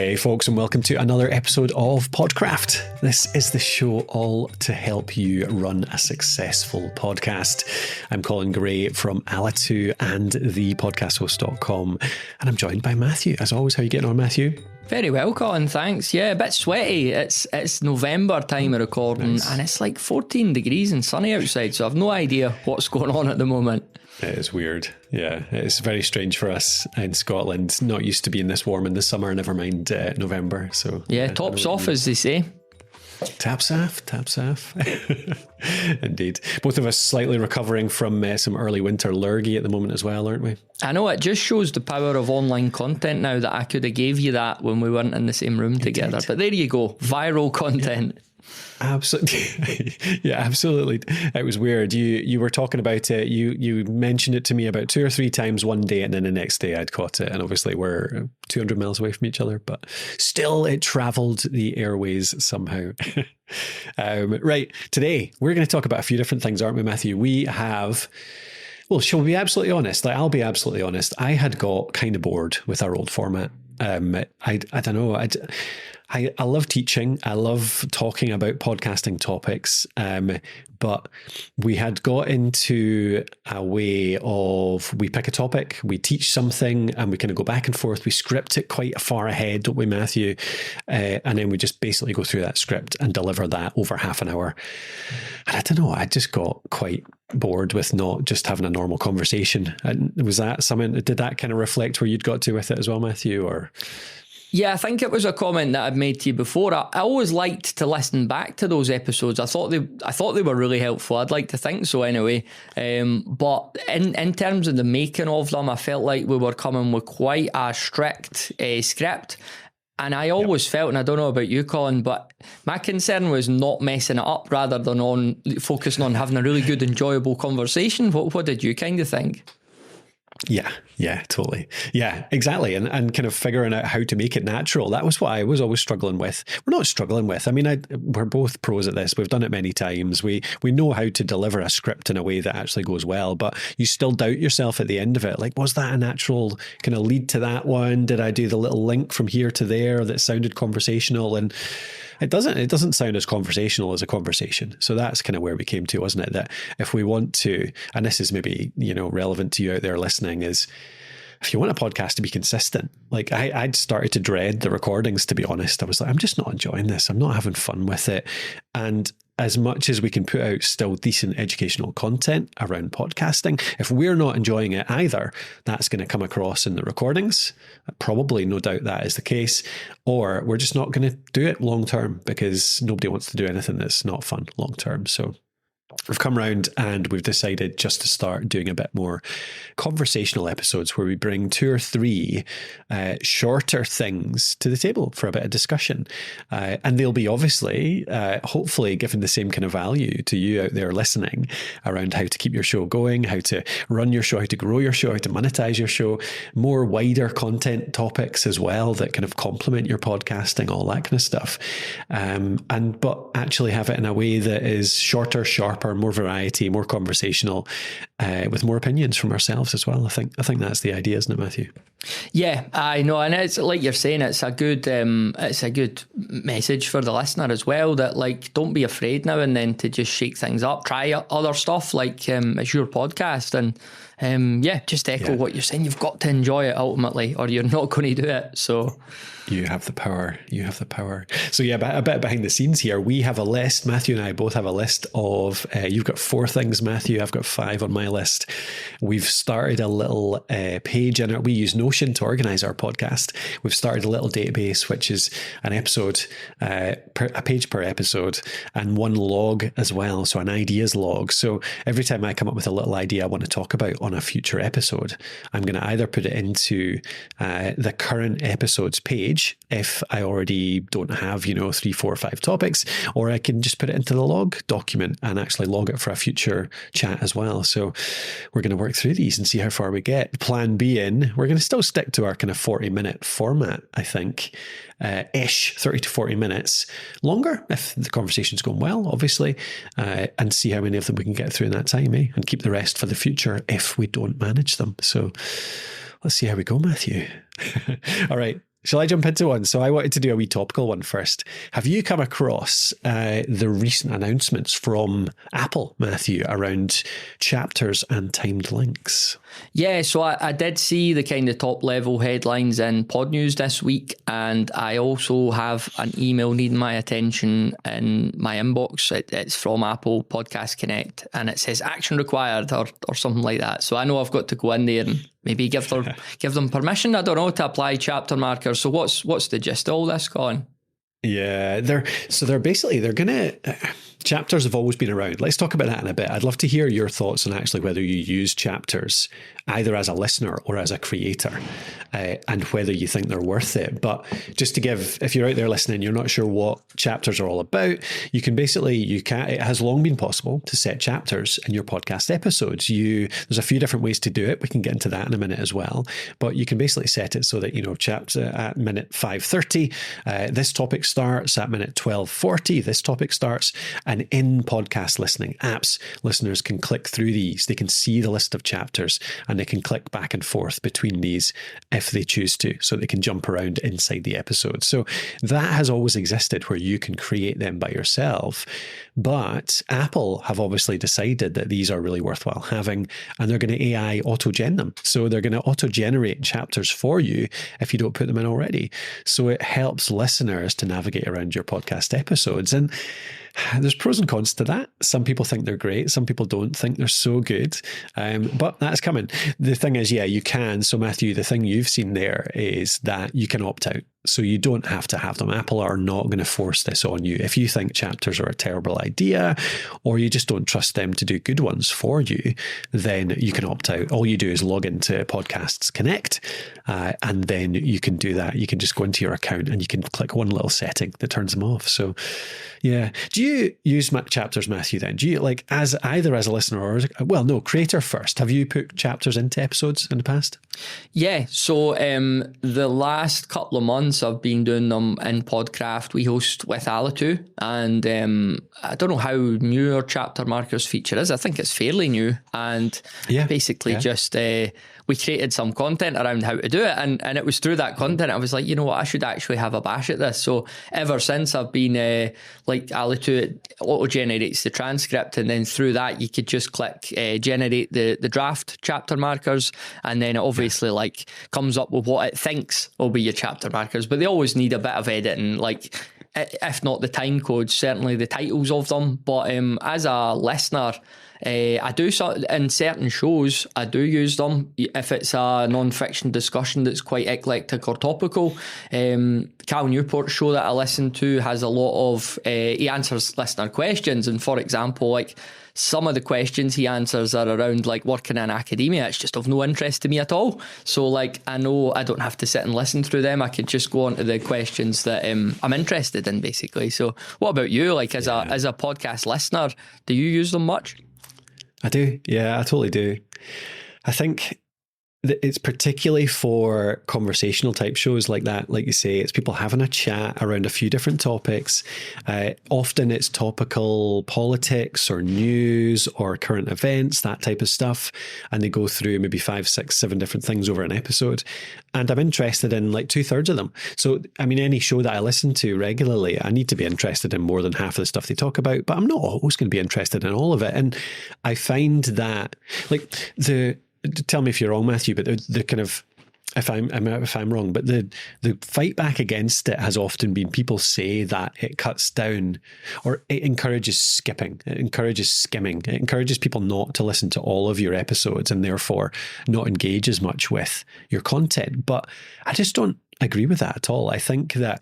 Hey folks, and welcome to another episode of Podcraft. This is the show all to help you run a successful podcast. I'm Colin Gray from Alitu and thepodcasthost.com, and I'm joined by Matthew. As always, how are you getting on, Matthew? Very well, Colin, thanks. Yeah, a bit sweaty. It's November time of recording, nice. And it's like 14 degrees and sunny outside, so I've no idea what's going on at the moment. It is weird. Yeah, it's very strange for us in Scotland. Not used to being this warm in the summer, never mind November. So yeah, tops off, as they say. Taps off. Indeed. Both of us slightly recovering from some early winter lurgy at the moment as well, aren't we? I know, it just shows the power of online content now that I could have gave you that when we weren't in the same room together. But there you go, viral content. Absolutely. Yeah, absolutely. It was weird. You were talking about it. You mentioned it to me about 2 or 3 times one day, and then the next day I'd caught it. And obviously we're 200 miles away from each other, but still it traveled the airways somehow. Right. Today we're going to talk about a few different things, aren't we, Matthew? We have... Well, shall we be absolutely honest? I'll be absolutely honest. I had got kind of bored with our old format. I don't know. I love teaching. I love talking about podcasting topics. But we had got into a way of, we pick a topic, we teach something, and we kind of go back and forth. We script it quite far ahead, don't we, Matthew? And then we just basically go through that script and deliver that over half an hour. And I don't know, I just got quite bored with not just having a normal conversation. And was that something, did that kind of reflect where you'd got to with it as well, Matthew, or... Yeah, I think it was a comment that I'd made to you before. I always liked to listen back to those episodes. I thought they were really helpful. I'd like to think so anyway. But in terms of the making of them, I felt like we were coming with quite a strict script. And I always felt, and I don't know about you, Colin, but my concern was not messing it up rather than on focusing on having a really good, enjoyable conversation. What did you kind of think? Yeah, totally. Yeah, exactly. And kind of figuring out how to make it natural. That was what I was always struggling with. We're not struggling with. I mean, we're both pros at this. We've done it many times. We know how to deliver a script in a way that actually goes well, but you still doubt yourself at the end of it. Like, was that a natural kind of lead to that one? Did I do the little link from here to there that sounded conversational? And it doesn't sound as conversational as a conversation. So that's kind of where we came to, wasn't it? That if we want to, and this is maybe, relevant to you out there listening, is if you want a podcast to be consistent, like I'd started to dread the recordings, to be honest. I was like, I'm just not enjoying this. I'm not having fun with it. And as much as we can put out still decent educational content around podcasting, if we're not enjoying it either, that's going to come across in the recordings. Probably, no doubt that is the case. Or we're just not going to do it long term because nobody wants to do anything that's not fun long term. So we've come around and we've decided just to start doing a bit more conversational episodes where we bring 2 or 3 shorter things to the table for a bit of discussion. And they'll be obviously, hopefully giving the same kind of value to you out there listening around how to keep your show going, how to run your show, how to grow your show, how to monetize your show, more wider content topics as well that kind of complement your podcasting, all that kind of stuff. But actually have it in a way that is shorter, sharper, more variety, more conversational, with more opinions from ourselves as well. I think that's the idea, isn't it, Matthew? Yeah, I know, and it's like you're saying, it's a good message for the listener as well. That, like, don't be afraid now and then to just shake things up, try other stuff. Like, it's your podcast, and just echo what you're saying. You've got to enjoy it ultimately, or you're not going to do it. So you have the power. So a bit behind the scenes here. We have a list. Matthew and I both have a list of. You've got 4 things, Matthew. I've got 5 on my list. We've started a little page in it. We use Notion to organize our podcast. We've started a little database, which is an episode, a page per episode, and 1 log as well. So an ideas log. So every time I come up with a little idea I want to talk about on a future episode, I'm going to either put it into the current episode's page if I already don't have 3, 4, 5 topics, or I can just put it into the log document and actually log it for a future chat as well. So we're going to work through these and see how far we get. Plan being, we're going to still stick to our kind of 40-minute format, I think, 30 to 40 minutes longer if the conversation's going well, obviously, and see how many of them we can get through in that time, and keep the rest for the future if we don't manage them. So let's see how we go, Matthew. All right. Shall I jump into one? So I wanted to do a wee topical one first. Have you come across the recent announcements from Apple, Matthew, around chapters and timed links? Yeah, so I did see the kind of top level headlines in Pod News this week, and I also have an email needing my attention in my inbox. It's from Apple Podcast Connect, and it says action required or something like that. So I know I've got to go in there and maybe give them permission, I don't know, to apply chapter markers. So what's the gist of all this, Colin? Yeah, they're gonna chapters have always been around. Let's talk about that in a bit. I'd love to hear your thoughts on actually whether you use chapters either as a listener or as a creator, and whether you think they're worth it. But just to give, if you're out there listening, you're not sure what chapters are all about, it has long been possible to set chapters in your podcast episodes. There's a few different ways to do it. We can get into that in a minute as well. But you can basically set it so that, chapter at minute 5:30, this topic starts at minute 12:40. This topic starts, and in podcast listening apps, listeners can click through these. They can see the list of chapters, and they can click back and forth between these if they choose to, so they can jump around inside the episode. So that has always existed where you can create them by yourself. But Apple have obviously decided that these are really worthwhile having, and they're going to AI auto-gen them. So they're going to auto-generate chapters for you if you don't put them in already. So it helps listeners to navigate around your podcast episodes. And there's pros and cons to that. Some people think they're great. Some people don't think they're so good. But that's coming. The thing is, yeah, you can. So Matthew, the thing you've seen there is that you can opt out. So you don't have to have them. Apple are not going to force this on you. If you think chapters are a terrible idea, or you just don't trust them to do good ones for you, then you can opt out. All you do is log into Podcasts Connect, and then you can do that. You can just go into your account and you can click one little setting that turns them off. So yeah. Do you use chapters, Matthew, then? Do you either as a listener or creator first? Have you put chapters into episodes in the past? Yeah. So the last couple of months I've been doing them in Podcraft. We host with Alitu, and I don't know how new our chapter markers feature is. I think it's fairly new, and just we created some content around how to do it, and it was through that content I was like, you know what, I should actually have a bash at this. So ever since I've been like Alitu, it auto generates the transcript, and then through that you could just click generate the draft chapter markers, and then it obviously comes up with what it thinks will be your chapter markers, but they always need a bit of editing, if not the time codes, certainly the titles of them. But as a listener, I do, in certain shows, I do use them. If it's a non-fiction discussion that's quite eclectic or topical, Cal Newport's show that I listen to has a lot of, he answers listener questions. And for example, some of the questions he answers are around working in academia. It's just of no interest to me at all. So I know I don't have to sit and listen through them. I could just go on to the questions that I'm interested in, basically. So what about you? As a podcast listener, do you use them much? I do. Yeah, I totally do. I think it's particularly for conversational type shows like that. Like you say, it's people having a chat around a few different topics. Often it's topical politics or news or current events, that type of stuff. And they go through maybe 5, 6, 7 different things over an episode. And I'm interested in 2/3 of them. So, any show that I listen to regularly, I need to be interested in more than half of the stuff they talk about, but I'm not always going to be interested in all of it. And I find that tell me if you're wrong, Matthew, but the kind of, if I'm wrong, but the fight back against it has often been people say that it cuts down or it encourages skipping. It encourages skimming. It encourages people not to listen to all of your episodes and therefore not engage as much with your content. But I just don't agree with that at all. I think that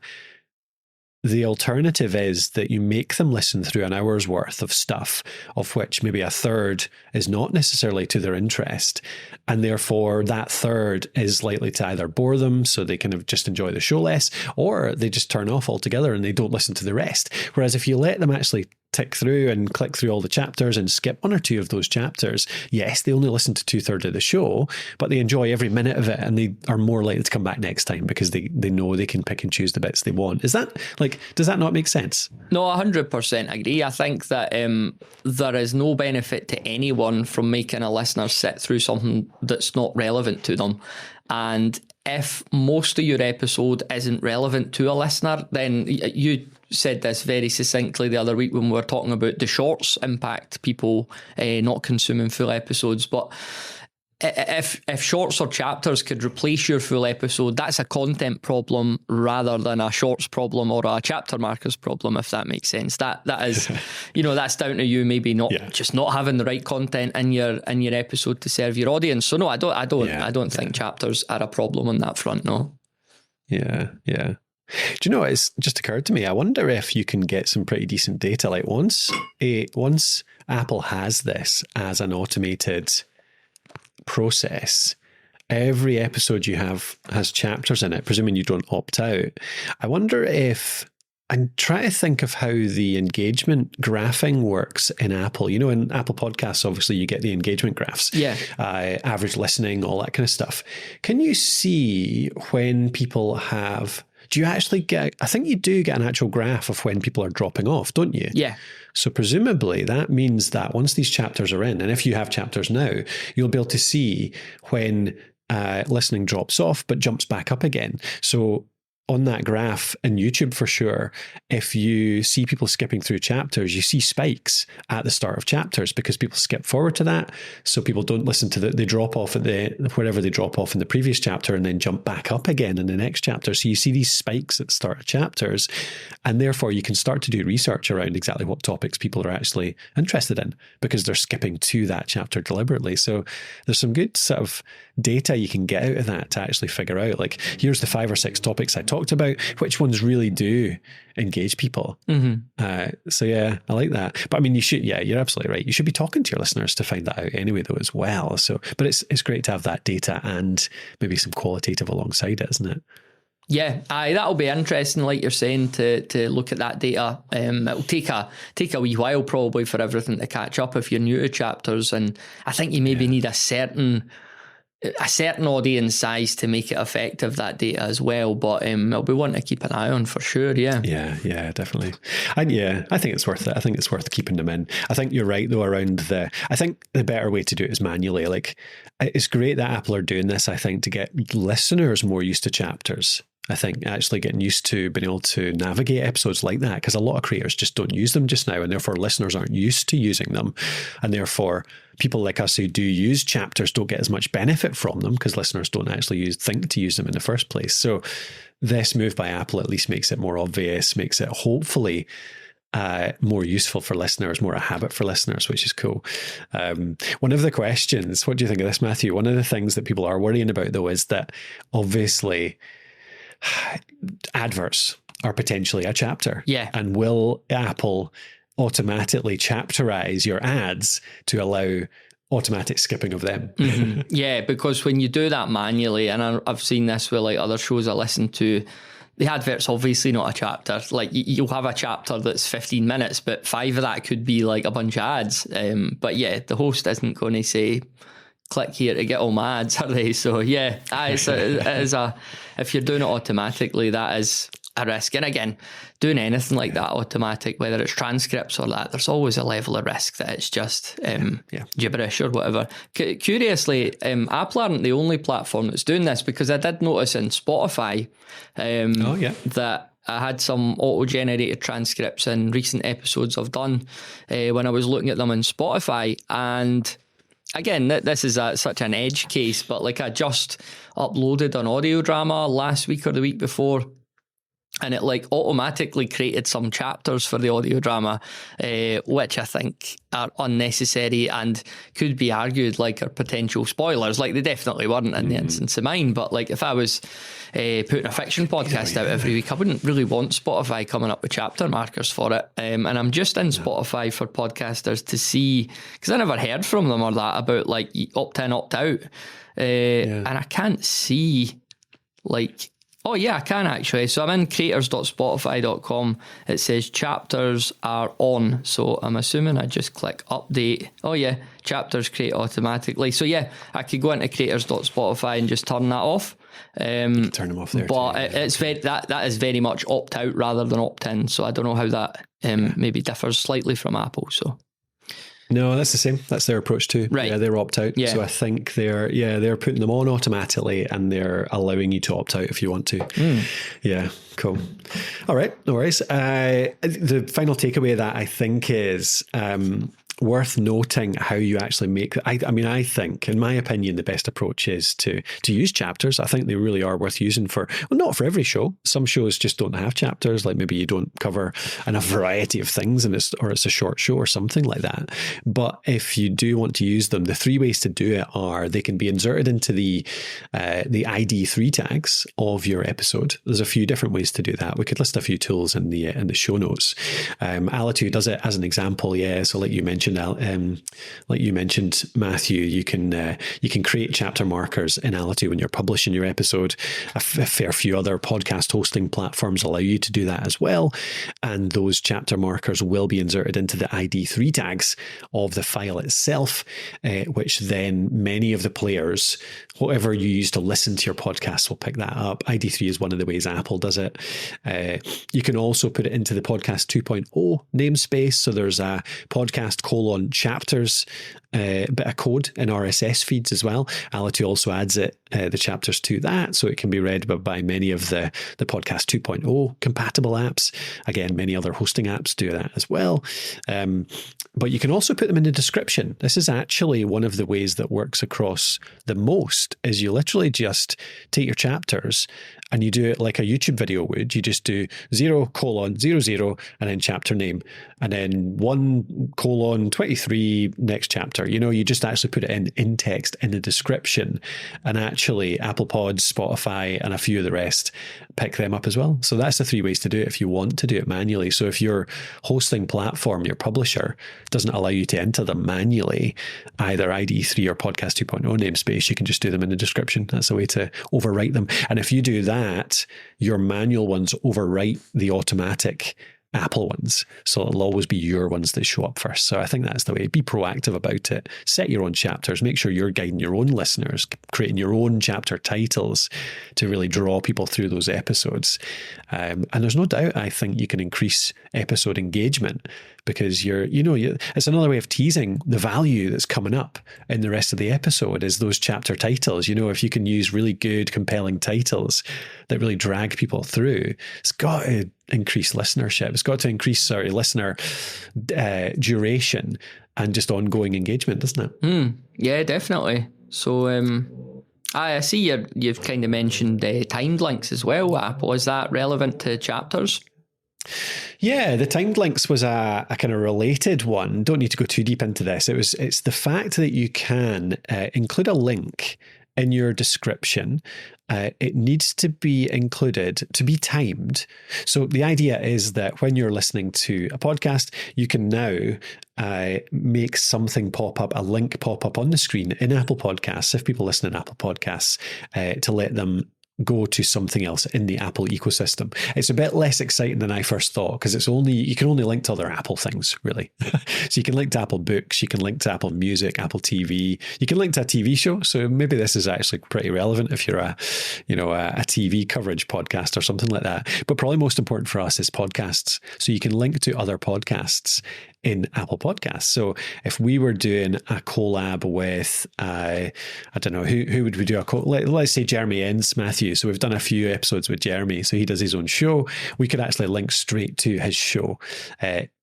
the alternative is that you make them listen through an hour's worth of stuff, of which maybe a third is not necessarily to their interest. And therefore that third is likely to either bore them, so they kind of just enjoy the show less, or they just turn off altogether and they don't listen to the rest. Whereas if you let them actually tick through and click through all the chapters and skip 1 or 2 of those chapters, yes, they only listen to 2/3 of the show, but they enjoy every minute of it, and they are more likely to come back next time because they know they can pick and choose the bits they want. Is that does that not make sense? No, 100% agree. I think that there is no benefit to anyone from making a listener sit through something that's not relevant to them. And if most of your episode isn't relevant to a listener, then you said this very succinctly the other week when we were talking about the shorts impact people not consuming full episodes. But if shorts or chapters could replace your full episode, that's a content problem rather than a shorts problem or a chapter markers problem, if that makes sense. That is, that's down to you maybe not just not having the right content in your episode to serve your audience. So no, I don't think chapters are a problem on that front. No. Yeah. Do you know, it's just occurred to me, I wonder if you can get some pretty decent data. Like once Apple has this as an automated process, every episode you have has chapters in it, presuming you don't opt out. I wonder if, and try to think of how the engagement graphing works in Apple. In Apple Podcasts, obviously you get the engagement graphs, average listening, all that kind of stuff. Can you see when people have, do you actually get, I think you do get an actual graph of when people are dropping off, don't you? Yeah. So presumably that means that once these chapters are in, and if you have chapters now, you'll be able to see when listening drops off but jumps back up again. So on that graph in YouTube, for sure, if you see people skipping through chapters, you see spikes at the start of chapters because people skip forward to that. So people don't listen to they drop off at wherever they drop off in the previous chapter and then jump back up again in the next chapter. So you see these spikes at the start of chapters, and therefore you can start to do research around exactly what topics people are actually interested in because they're skipping to that chapter deliberately. So there's some good sort of data you can get out of that to actually figure out, like, here's the 5 or 6 topics I talked about, which ones really do engage people. So yeah, I like that. But I mean, you're absolutely right. You should be talking to your listeners to find that out anyway, though, as well. So, but it's great to have that data and maybe some qualitative alongside it, isn't it? Yeah, that'll be interesting, like you're saying, to look at that data. It'll take a wee while probably for everything to catch up if you're new to chapters, and I think you maybe need a certain audience size to make it effective, that data as well. But it'll be one to keep an eye on for sure. Yeah, definitely. I think it's worth it. I think it's worth keeping them in. I think you're right though around I think the better way to do it is manually. Like, it's great that Apple are doing this, I think, to get listeners more used to chapters. I think actually getting used to being able to navigate episodes like that, because a lot of creators just don't use them just now, and therefore listeners aren't used to using them, and therefore people like us who do use chapters don't get as much benefit from them because listeners don't actually think to use them in the first place. So this move by Apple at least makes it more obvious, makes it hopefully more useful for listeners, more a habit for listeners, which is cool. One of the questions, what do you think of this, Matthew? One of the things that people are worrying about though is that obviously adverts are potentially a chapter. Yeah. And will Apple automatically chapterize your ads to allow automatic skipping of them? Yeah, because when you do that manually, and I've seen this with like other shows I listen to, the advert's obviously not a chapter. Like you'll have a chapter that's 15 minutes, but 5 of that could be like a bunch of ads. But yeah, the host isn't going to say, click here to get all my ads, are they? So yeah, if you're doing it automatically, that is a risk. And again, doing anything like that automatic, whether it's transcripts or that, there's always a level of risk that it's just gibberish or whatever. Curiously, Apple aren't the only platform that's doing this, because I did notice in Spotify that I had some auto-generated transcripts in recent episodes I've done when I was looking at them on Spotify. And again, this is such an edge case, but like I just uploaded an audio drama last week or the week before, and it like automatically created some chapters for the audio drama, which I think are unnecessary and could be argued like are potential spoilers. Like they definitely weren't in the instance of mine, but like if I was putting a fiction podcast out every week, I wouldn't really want Spotify coming up with chapter markers for it. And I'm just in Spotify for podcasters to see, because I never heard from them or that about like opt in, opt out. And I can't see like... Oh yeah, I can actually. So I'm in creators.spotify.com. It says chapters are on. So I'm assuming I just click update. Oh yeah, chapters create automatically. So yeah, I could go into creators.spotify and just turn that off. Turn them off there. But it's very that is very much opt out rather than opt in. So I don't know how that maybe differs slightly from Apple. So No, that's the same. That's their approach too. Right. Yeah, they're opt out. Yeah. So I think they're putting them on automatically, and they're allowing you to opt out if you want to. Yeah, cool. All right, no worries. The final takeaway that I think is worth noting how you actually make. I think, in my opinion, the best approach is to use chapters. I think they really are worth using not for every show. Some shows just don't have chapters, like maybe you don't cover enough variety of things, or it's a short show or something like that. But if you do want to use them, the 3 ways to do it are they can be inserted into the ID3 tags of your episode. There's a few different ways to do that. We could list a few tools in the show notes. Alitu does it as an example. Yeah, so like you mentioned, Matthew, you can create chapter markers in Alitu when you're publishing your episode. A fair few other podcast hosting platforms allow you to do that as well, and those chapter markers will be inserted into the ID3 tags of the file itself, which then many of the players, whatever you use to listen to your podcast, will pick that up. ID3 is one of the ways Apple does it. You can also put it into the podcast 2.0 namespace. So there's a podcast :chapters bit of code in RSS feeds as well. Alitu also adds the chapters to that, so it can be read by many of the podcast 2.0 compatible apps. Again, many other hosting apps do that as well. But you can also put them in the description. This is actually one of the ways that works across the most, is you literally just take your chapters and you do it like a YouTube video would. You just do 0:00 and then chapter name, and then 1:23 next chapter. You just actually put it in text in the description, and actually Apple Pods, Spotify, and a few of the rest pick them up as well. So that's the 3 ways to do it if you want to do it manually. So if your hosting platform, your publisher, doesn't allow you to enter them manually, either ID3 or podcast 2.0 namespace, you can just do them in the description. That's a way to overwrite them. And if you do that, your manual ones overwrite the automatic Apple ones. So it'll always be your ones that show up first. So I think that's the way. Be proactive about it. Set your own chapters. Make sure you're guiding your own listeners, creating your own chapter titles to really draw people through those episodes. And there's no doubt, I think, you can increase episode engagement, because it's another way of teasing the value that's coming up in the rest of the episode is those chapter titles. If you can use really good, compelling titles that really drag people through, it's got to increase listenership. It's got to increase, listener duration and just ongoing engagement, doesn't it? Yeah, definitely. So I see you've kind of mentioned timed links as well, Apple. Is that relevant to chapters? Yeah, the timed links was a kind of related one. Don't need to go too deep into this. It's the fact that you can include a link in your description. It needs to be included to be timed. So the idea is that when you're listening to a podcast, you can now make something pop up, a link pop up on the screen in Apple Podcasts, if people listen in Apple Podcasts, to let them go to something else in the Apple ecosystem. It's a bit less exciting than I first thought, because you can only link to other Apple things, really. So you can link to Apple Books, you can link to Apple Music, Apple TV, you can link to a TV show. So maybe this is actually pretty relevant if you're a TV coverage podcast or something like that. But probably most important for us is podcasts. So you can link to other podcasts in Apple Podcasts. So if we were doing a collab with, I don't know, who would we do a collab? Let's say Jeremy Enns, Matthew. So we've done a few episodes with Jeremy. So he does his own show. We could actually link straight to his show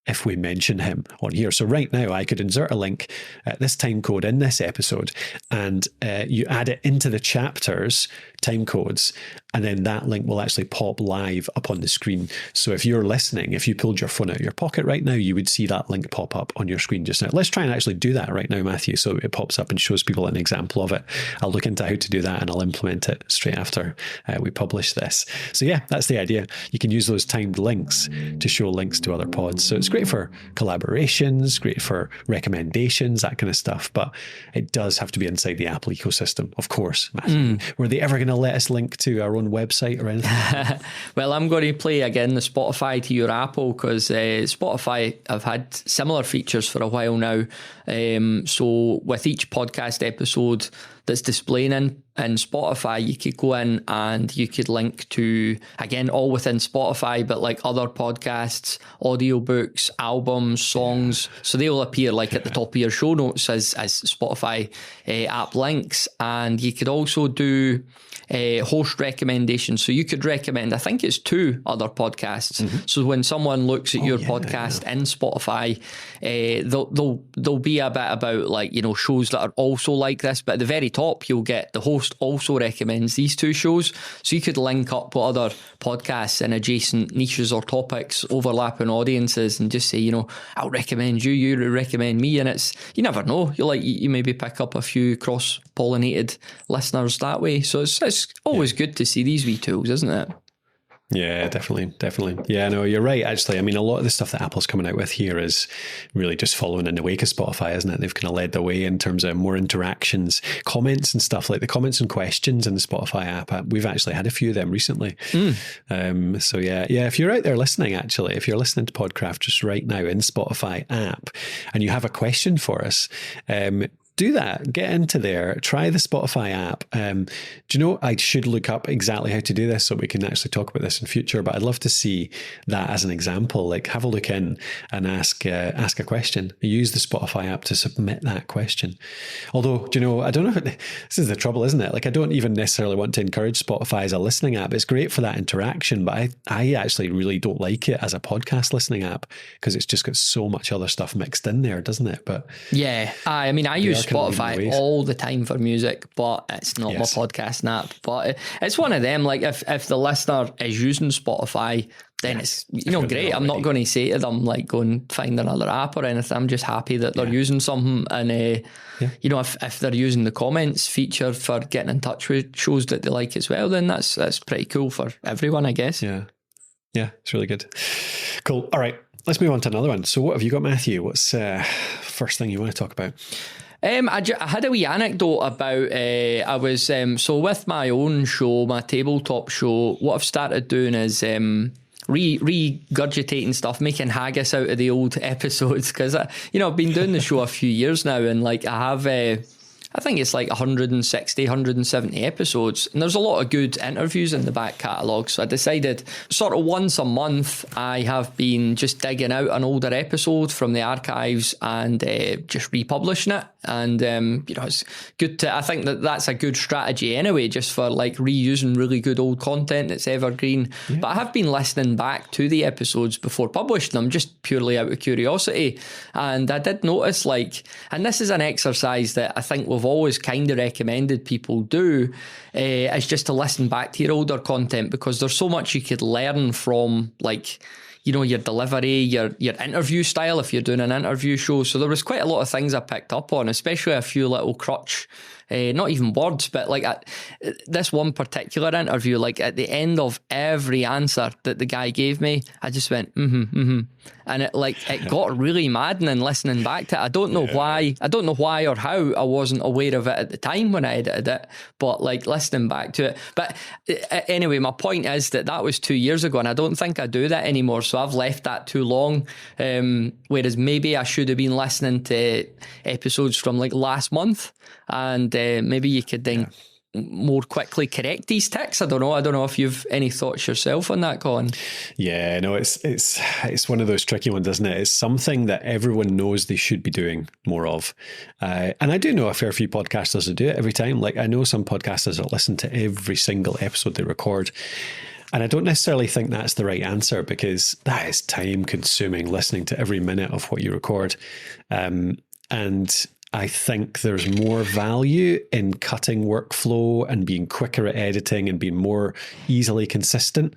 if we mention him on here. So right now I could insert a link at this time code in this episode, and you add it into the chapters time codes, and then that link will actually pop live up on the screen. So if you're listening, if you pulled your phone out of your pocket right now, you would see that link pop up on your screen just now. Let's try and actually do that right now, Matthew, so it pops up and shows people an example of it. I'll look into how to do that and I'll implement it straight after we publish this. So yeah, that's the idea. You can use those timed links to show links to other pods. So it's great for collaborations, great for recommendations, that kind of stuff. But it does have to be inside the Apple ecosystem, of course, Matthew. Were they ever going to let us link to our own website or anything? Well, I'm going to play again the Spotify to your Apple, because Spotify have had similar features for a while now. So with each podcast episode, that's displaying in Spotify, you could go in and you could link to, again, all within Spotify, but like other podcasts, audiobooks, albums, songs. So they will appear like at the top of your show notes as Spotify app links. And you could also do host recommendations. So you could recommend, I think it's 2 other podcasts. So when someone looks at your podcast in Spotify, there'll be a bit about like, you know, shows that are also like this, but at the very top you'll get the host also recommends these 2 shows. So you could link up with other podcasts in adjacent niches or topics, overlapping audiences, and just say, you know, I'll recommend you, you recommend me. And it's, you never know, you maybe pick up a few cross-pollinated listeners that way. So it's always good to see these wee tools, isn't it? Yeah, definitely. Yeah, no, you're right, actually. I mean, a lot of the stuff that Apple's coming out with here is really just following in the wake of Spotify, isn't it? They've kind of led the way in terms of more interactions, comments and stuff, like the comments and questions in the Spotify app. We've actually had a few of them recently. So yeah, if you're out there listening, actually, if you're listening to Podcraft just right now in Spotify app and you have a question for us, do that. Get into there. Try the Spotify app. Do you know, I should look up exactly how to do this so we can actually talk about this in future, but I'd love to see that as an example. Like, have a look in and ask a question. Use the Spotify app to submit that question. Although, do you know, I don't know, this is the trouble, isn't it? Like, I don't even necessarily want to encourage Spotify as a listening app. It's great for that interaction, but I actually really don't like it as a podcast listening app because it's just got so much other stuff mixed in there, doesn't it? But yeah, I mean, I use Spotify all the time for music, but it's not my podcasting app. But it's one of them, like if the listener is using Spotify, then it's, you know, great. I'm not going to say to them like go and find another app or anything. I'm just happy that they're using something. And you know, if they're using the comments feature for getting in touch with shows that they like as well, then that's pretty cool for everyone, I guess. Yeah, it's really good. Cool. All right, let's move on to another one. So what have you got, Matthew? What's first thing you want to talk about? I had a wee anecdote about, I was, so with my own show, my tabletop show, what I've started doing is regurgitating stuff, making haggis out of the old episodes, because, you know, I've been doing the show a few years now, and like I have, I think it's like 160, 170 episodes. And there's a lot of good interviews in the back catalogue. So I decided sort of once a month, I have been just digging out an older episode from the archives and just republishing it. And, you know, it's good to, I think that's a good strategy anyway, just for like reusing really good old content that's evergreen. Yeah. But I have been listening back to the episodes before publishing them, just purely out of curiosity. And I did notice, like, and this is an exercise that I think we've always kind of recommended people do, is just to listen back to your older content, because there's so much you could learn from, like, you know, your delivery, your interview style, if you're doing an interview show. So there was quite a lot of things I picked up on, especially a few little crutch, not even words, but like this one particular interview, like at the end of every answer that the guy gave me, I just went, and it got really maddening listening back to it. I don't know why or how I wasn't aware of it at the time when I edited it, but like listening back to it. But anyway, my point is that was 2 years ago, and I don't think I do that anymore. So I've left that too long. Whereas maybe I should have been listening to episodes from like last month, and maybe you could then more quickly correct these ticks. I don't know if you've any thoughts yourself on that, Colin. Yeah, no, it's one of those tricky ones, isn't it? It's something that everyone knows they should be doing more of. And I do know a fair few podcasters that do it every time. Like, I know some podcasters that listen to every single episode they record. And I don't necessarily think that's the right answer, because that is time consuming, listening to every minute of what you record. And I think there's more value in cutting workflow and being quicker at editing and being more easily consistent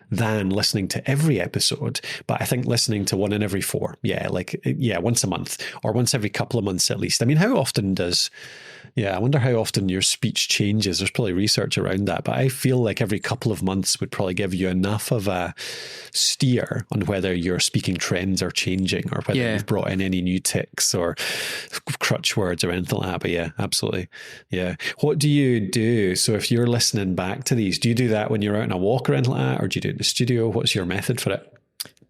than listening to every episode. But I think listening to one in every 4, once a month or once every couple of months at least. I mean, how often I wonder how often your speech changes. There's probably research around that, but I feel like every couple of months would probably give you enough of a steer on whether your speaking trends are changing or whether you've brought in any new tics or crutch words or anything like that. But yeah, absolutely. Yeah. What do you do? So if you're listening back to these, do you do that when you're out on a walk or anything like that, or do you do it in the studio? What's your method for it?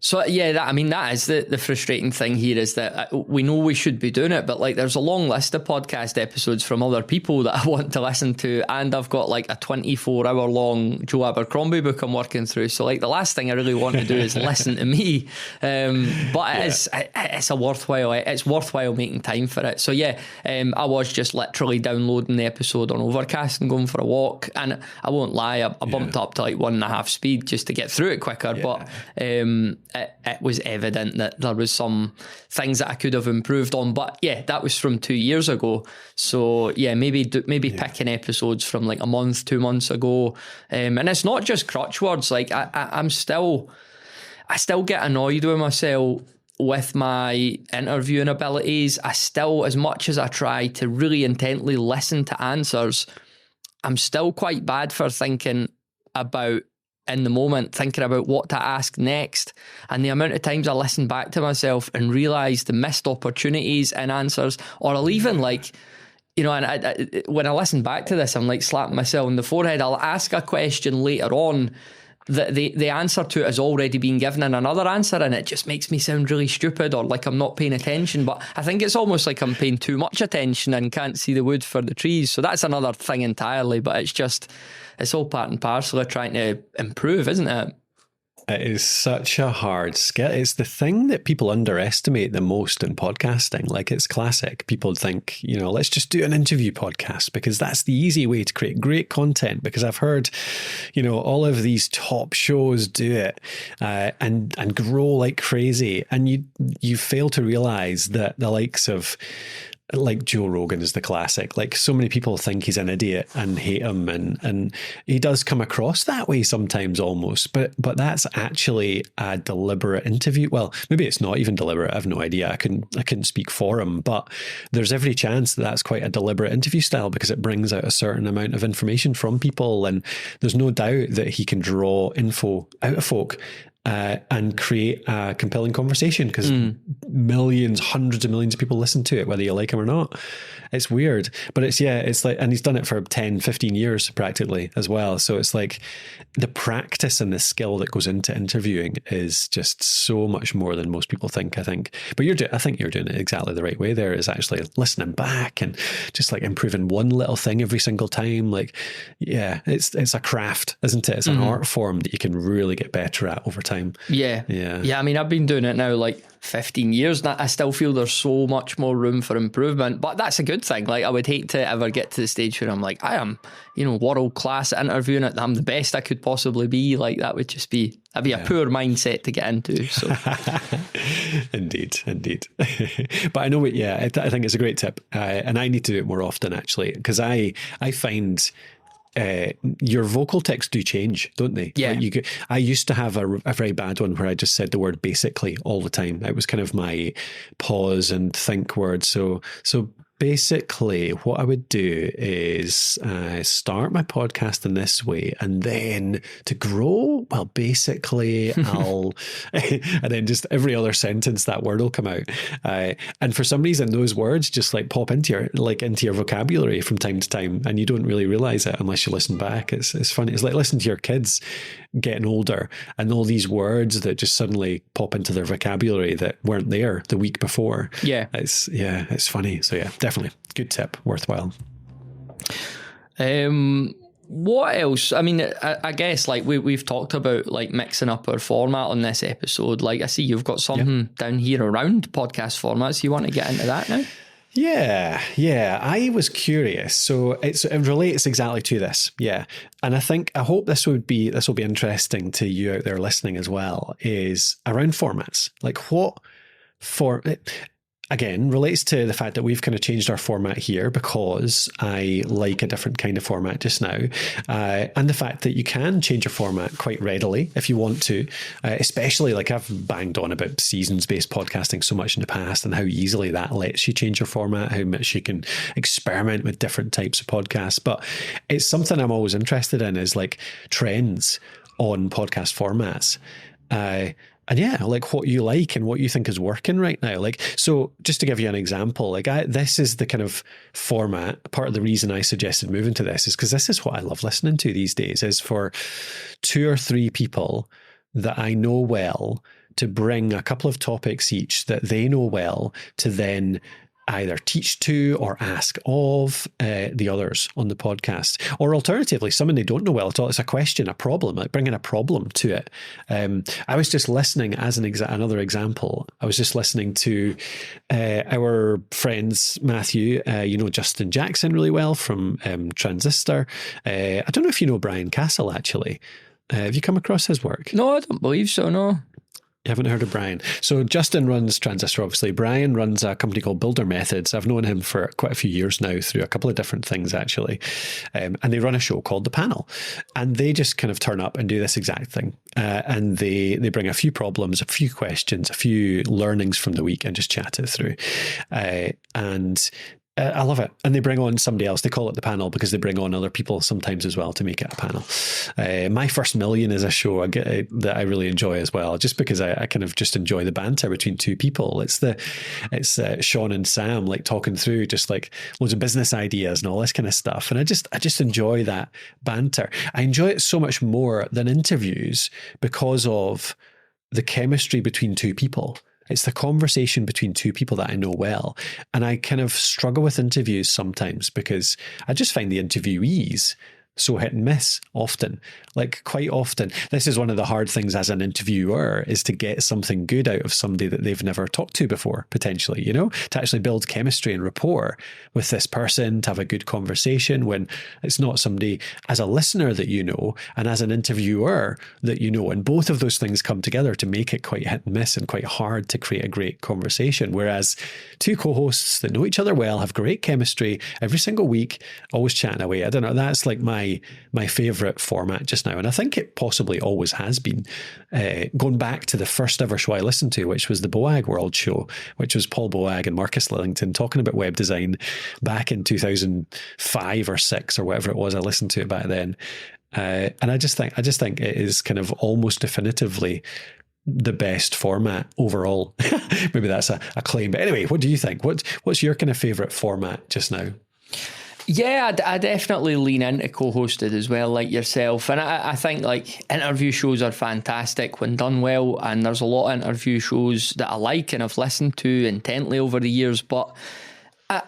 So yeah, that is the frustrating thing here, is that we know we should be doing it, but like there's a long list of podcast episodes from other people that I want to listen to, and I've got like a 24-hour long Joe Abercrombie book I'm working through. So like the last thing I really want to do is listen to me. But it's worthwhile making time for it. So yeah, I was just literally downloading the episode on Overcast and going for a walk, and I won't lie, I bumped up to like 1.5 speed just to get through it quicker. But it was evident that there was some things that I could have improved on. But yeah, that was from 2 years ago. So yeah, maybe picking episodes from like a month, 2 months ago. And it's not just crutch words. Like I still get annoyed with myself with my interviewing abilities. I still, as much as I try to really intently listen to answers, I'm still quite bad for thinking about what to ask next. And the amount of times I listen back to myself and realise the missed opportunities in answers, or I'll even like, and when I listen back to this, I'm like slapping myself in the forehead. I'll ask a question later on that the answer to it has already been given in another answer, and it just makes me sound really stupid or like I'm not paying attention. But I think it's almost like I'm paying too much attention and can't see the wood for the trees. So that's another thing entirely, but it's all part and parcel of trying to improve, isn't it? It is such a hard skill. It's the thing that people underestimate the most in podcasting. Like, it's classic. People think, let's just do an interview podcast because that's the easy way to create great content. Because I've heard, all of these top shows do it and grow like crazy. And you fail to realize that the likes of, like, Joe Rogan is the classic. Like, so many people think he's an idiot and hate him, and he does come across that way sometimes almost, but that's actually a deliberate interview. Well, maybe it's not even deliberate. I have no idea. I couldn't speak for him, but there's every chance that that's quite a deliberate interview style because it brings out a certain amount of information from people, and there's no doubt that he can draw info out of folk and create a compelling conversation because millions, hundreds of millions of people listen to it, whether you like him or not. It's weird, but it's like, and he's done it for 10, 15 years practically as well. So it's like the practice and the skill that goes into interviewing is just so much more than most people think, I think. But I think you're doing it exactly the right way there, is actually listening back and just like improving one little thing every single time. Like, yeah, it's a craft, isn't it? It's an art form that you can really get better at over time. Yeah. I mean, I've been doing it now like 15 years and I still feel there's so much more room for improvement, but that's a good thing. Like, I would hate to ever get to the stage where I'm like, I am, world class at interviewing it. I'm the best I could possibly be. Like, that'd be a poor mindset to get into. So Indeed. But I know I think it's a great tip. And I need to do it more often actually, because I find your vocal tics do change, don't they? Yeah. Like I used to have a very bad one where I just said the word basically all the time. It was kind of my pause and think word. So basically what I would do is start my podcast in this way, and then to grow, well, basically I'll, and then just every other sentence that word will come out. And for some reason, those words just like pop into your vocabulary from time to time, and you don't really realize it unless you listen back. It's funny. It's like listening to your kids getting older and all these words that just suddenly pop into their vocabulary that weren't there the week before. Yeah. It's funny. So yeah, definitely good tip, worthwhile. What else? I mean, I guess like we've talked about like mixing up our format on this episode. Like, I see you've got something down here around podcast formats. You want to get into that now? Yeah. I was curious. So it relates exactly to this. Yeah. And I hope this will be interesting to you out there listening as well, is around formats. Like, what again, relates to the fact that we've kind of changed our format here because I like a different kind of format just now. And the fact that you can change your format quite readily if you want to, especially like I've banged on about seasons-based podcasting so much in the past and how easily that lets you change your format, how much you can experiment with different types of podcasts. But it's something I'm always interested in, is like trends on podcast formats. And yeah, like what you like and what you think is working right now. Like, so just to give you an example, like this is the kind of format. Part of the reason I suggested moving to this is because this is what I love listening to these days, is for 2 or 3 people that I know well to bring a couple of topics each that they know well to then either teach to or ask of the others on the podcast, or alternatively, someone they don't know well at all. It's a question, a problem, like bringing a problem to it. I was just listening as another example. I was just listening to our friends, Matthew, Justin Jackson really well from Transistor. I don't know if you know Brian Castle, actually. Have you come across his work? No, I don't believe so, no. You haven't heard of Brian. So Justin runs Transistor, obviously. Brian runs a company called Builder Methods. I've known him for quite a few years now through a couple of different things, actually. And they run a show called The Panel. And they just kind of turn up and do this exact thing. And they bring a few problems, a few questions, a few learnings from the week and just chat it through. I love it. And they bring on somebody else. They call it The Panel because they bring on other people sometimes as well to make it a panel. My First Million is a show that I really enjoy as well, just because I kind of just enjoy the banter between two people. It's Sean and Sam like talking through just like loads of business ideas and all this kind of stuff. And I just enjoy that banter. I enjoy it so much more than interviews because of the chemistry between two people. It's the conversation between two people that I know well. And I kind of struggle with interviews sometimes because I just find the interviewees so hit and miss often, like quite often. This is one of the hard things as an interviewer, is to get something good out of somebody that they've never talked to before, potentially, to actually build chemistry and rapport with this person, to have a good conversation when it's not somebody as a listener that and as an interviewer that and both of those things come together to make it quite hit and miss and quite hard to create a great conversation. Whereas two co-hosts that know each other well, have great chemistry every single week, always chatting away. I don't know, that's like my favorite format just now. And I think it possibly always has been, going back to the first ever show I listened to, which was the Boag World show, which was Paul Boag and Marcus Lillington talking about web design back in 2005 or 6 or whatever it was. I listened to it back then. And I just think it is kind of almost definitively the best format overall. Maybe that's a claim. But anyway, what do you think? What's your kind of favorite format just now? Yeah, I definitely lean into co-hosted as well, like yourself. And I think like interview shows are fantastic when done well. And there's a lot of interview shows that I like and I've listened to intently over the years. But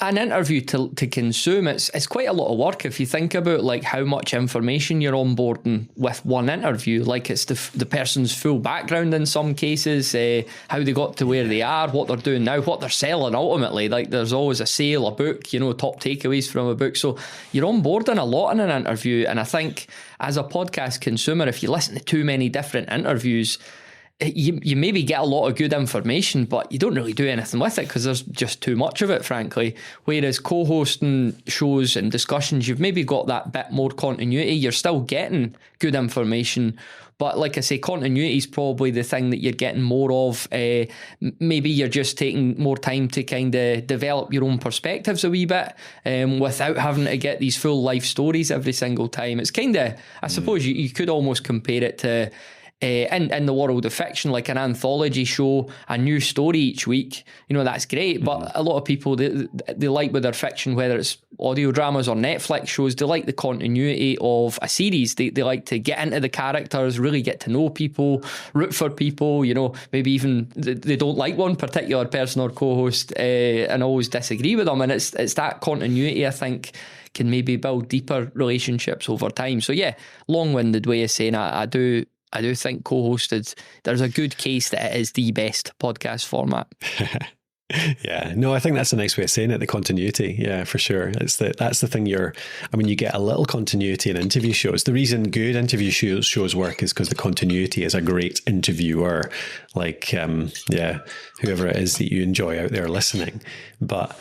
an interview to consume, it's quite a lot of work if you think about like how much information you're onboarding with one interview. Like it's the person's full background in some cases, how they got to where they are, what they're doing now, what they're selling ultimately. Like there's always a sale, a book, top takeaways from a book. So you're onboarding a lot in an interview. And I think as a podcast consumer, if you listen to too many different interviews, you maybe get a lot of good information, but you don't really do anything with it because there's just too much of it, frankly. Whereas co-hosting shows and discussions, you've maybe got that bit more continuity. You're still getting good information, but like I say, continuity is probably the thing that you're getting more of. Maybe you're just taking more time to kind of develop your own perspectives a wee bit without having to get these full life stories every single time. It's kind of, I suppose you could almost compare it to in the world of fiction, like an anthology show, a new story each week. That's great, but a lot of people, they like with their fiction, whether it's audio dramas or Netflix shows, they like the continuity of a series. They like to get into the characters, really get to know people, root for people, maybe even they don't like one particular person or co-host and always disagree with them. And it's that continuity, I think, can maybe build deeper relationships over time. So yeah, long-winded way of saying I do think co-hosted, there's a good case that it is the best podcast format. Yeah, no, I think that's a nice way of saying it, the continuity. Yeah, for sure. That's the thing you get a little continuity in interview shows. The reason good interview shows work is because the continuity is a great interviewer, like, whoever it is that you enjoy out there listening. But,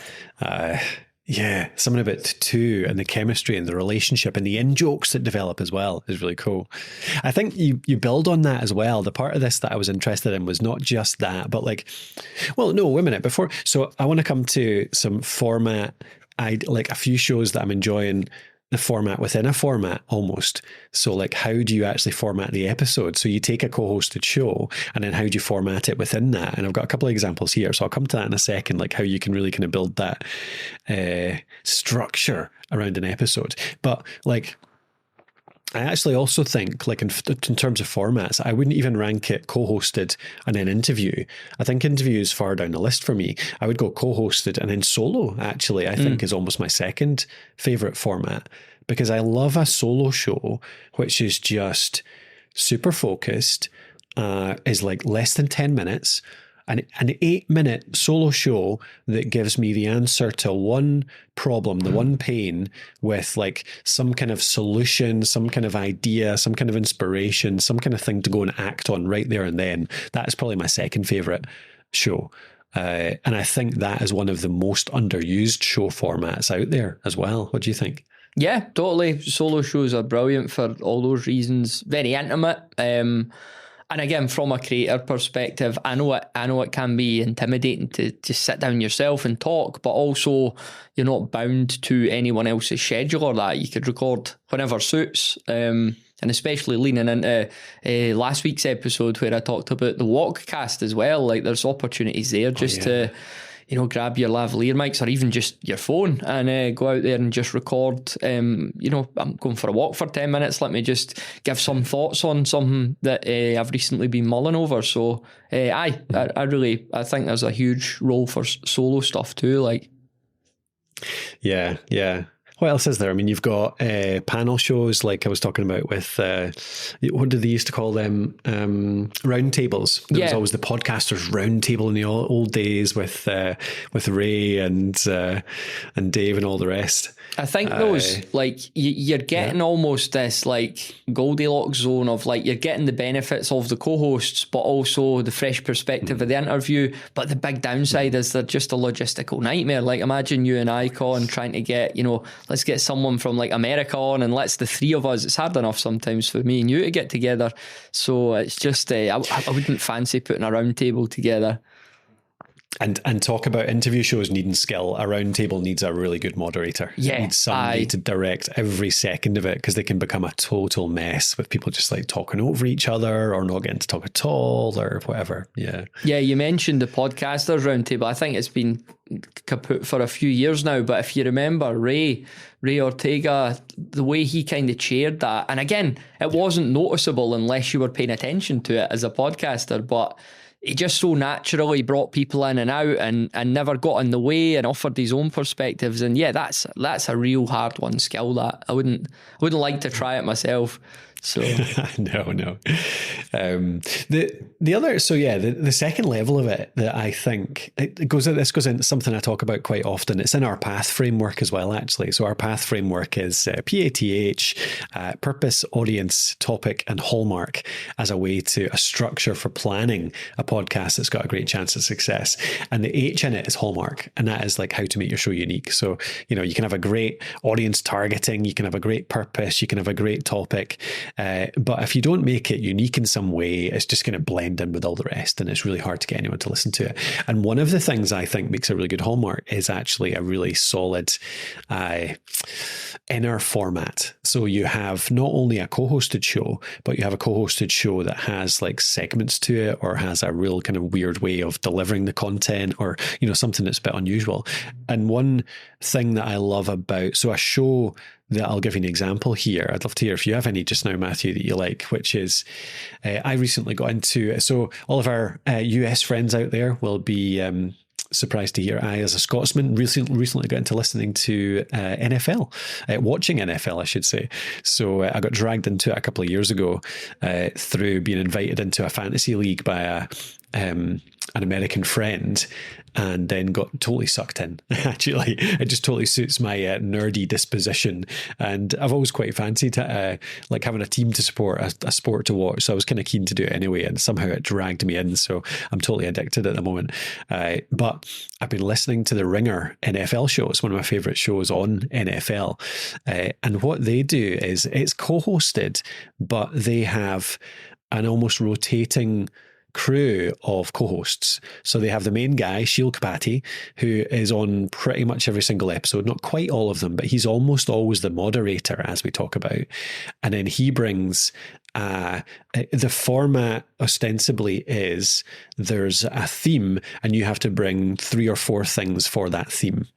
yeah, something about two and the chemistry and the relationship and the in-jokes that develop as well is really cool. I think you build on that as well. The part of this that I was interested in was not just that, but wait a minute. So I want to come to some format, like a few shows that I'm enjoying the format within a format almost. So like, how do you actually format the episode? So you take a co-hosted show and then how do you format it within that? And I've got a couple of examples here. So I'll come to that in a second, like how you can really kind of build that structure around an episode. But like, I actually also think, like in terms of formats, I wouldn't even rank it co-hosted and then interview. I think interview is far down the list for me. I would go co-hosted and then solo, actually, I think is almost my second favorite format, because I love a solo show, which is just super focused, is like less than 10 minutes, an 8-minute solo show that gives me the answer to one problem, the one pain, with like some kind of solution, some kind of idea, some kind of inspiration, some kind of thing to go and act on right there and then. That is probably my second favorite show. And I think that is one of the most underused show formats out there as well. What do you think? Yeah, totally. Solo shows are brilliant for all those reasons. Very intimate. And again, from a creator perspective, I know it can be intimidating to just sit down yourself and talk, but also you're not bound to anyone else's schedule or that. You could record whenever suits. And especially leaning into last week's episode where I talked about the walkcast as well. Like there's opportunities there just to, grab your lavalier mics or even just your phone and go out there and just record. I'm going for a walk for 10 minutes. Let me just give some thoughts on something that I've recently been mulling over. So I think there's a huge role for solo stuff too. Like, yeah. What else is there? I mean, you've got panel shows, like I was talking about with, what did they used to call them? Round tables. There was always the podcasters round table in the old days with Ray and Dave and all the rest. I think those, like, you're getting almost this, like, Goldilocks zone of, like, you're getting the benefits of the co-hosts, but also the fresh perspective of the interview. But the big downside is they're just a logistical nightmare. Like, imagine you and I, Colin, trying to get, let's get someone from, like, America on, and let's the three of us. It's hard enough sometimes for me and you to get together. So it's just, I wouldn't fancy putting a round table together. And talk about interview shows needing skill. A round table needs a really good moderator. Yeah, it needs somebody to direct every second of it, because they can become a total mess with people just like talking over each other or not getting to talk at all or whatever. Yeah. Yeah, you mentioned the podcasters roundtable. I think it's been kaput for a few years now, but if you remember Ray Ortega, the way he kind of chaired that, and again, it wasn't noticeable unless you were paying attention to it as a podcaster, but he just so naturally brought people in and out and never got in the way and offered his own perspectives. And yeah, that's a real hard one skill that I wouldn't like to try it myself. So no. The other, so yeah, the second level of it that I think this goes into something I talk about quite often. It's in our PATH framework as well, actually. So our PATH framework is PATH, purpose, audience, topic, and hallmark, as a way to a structure for planning a podcast that's got a great chance of success. And the H in it is hallmark, and that is like how to make your show unique. So you can have a great audience targeting, you can have a great purpose, you can have a great topic. But if you don't make it unique in some way, it's just going to blend in with all the rest, and it's really hard to get anyone to listen to it. And one of the things I think makes a really good hallmark is actually a really solid inner format. So you have not only a co-hosted show, but you have a co-hosted show that has like segments to it, or has a real kind of weird way of delivering the content, or something that's a bit unusual. And one thing that I love about, so a show that I'll give you an example here. I'd love to hear if you have any just now, Matthew, that you like, which is I recently got into, so all of our US friends out there will be surprised to hear I, as a Scotsman, recently got into listening to NFL, watching NFL, I should say. So I got dragged into it a couple of years ago through being invited into a fantasy league by an American friend, and then got totally sucked in. Actually, it just totally suits my nerdy disposition, and I've always quite fancied like having a team to support, a sport to watch. So I was kind of keen to do it anyway, and somehow it dragged me in. So I'm totally addicted at the moment. But I've been listening to the Ringer NFL show. It's one of my favorite shows on NFL, and what they do is it's co-hosted, but they have an almost rotating crew of co-hosts. So they have the main guy, Sheil Kapati, who is on pretty much every single episode, not quite all of them, but he's almost always the moderator, as we talk about. And then he brings the format ostensibly is there's a theme, and you have to bring 3 or 4 things for that theme.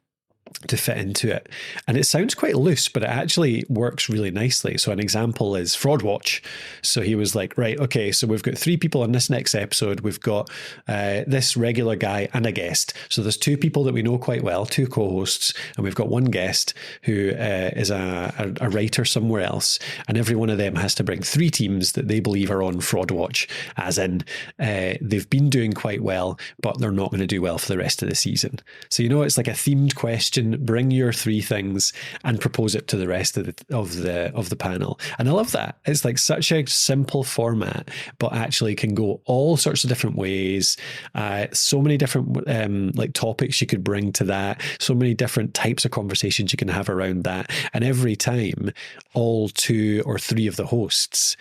to fit into it. And it sounds quite loose, but it actually works really nicely. So an example is Fraud Watch. So he was like, right, okay, so we've got 3 people on this next episode. We've got this regular guy and a guest. So there's 2 people that we know quite well, 2 co-hosts, and we've got 1 guest who is a writer somewhere else. And every one of them has to bring 3 teams that they believe are on Fraud Watch, as in they've been doing quite well, but they're not going to do well for the rest of the season. So, it's like a themed question. Bring your 3 things and propose it to the rest of the panel. And I love that. It's like such a simple format, but actually can go all sorts of different ways. So many different like topics you could bring to that. So many different types of conversations you can have around that. And every time, all 2 or 3 of the hosts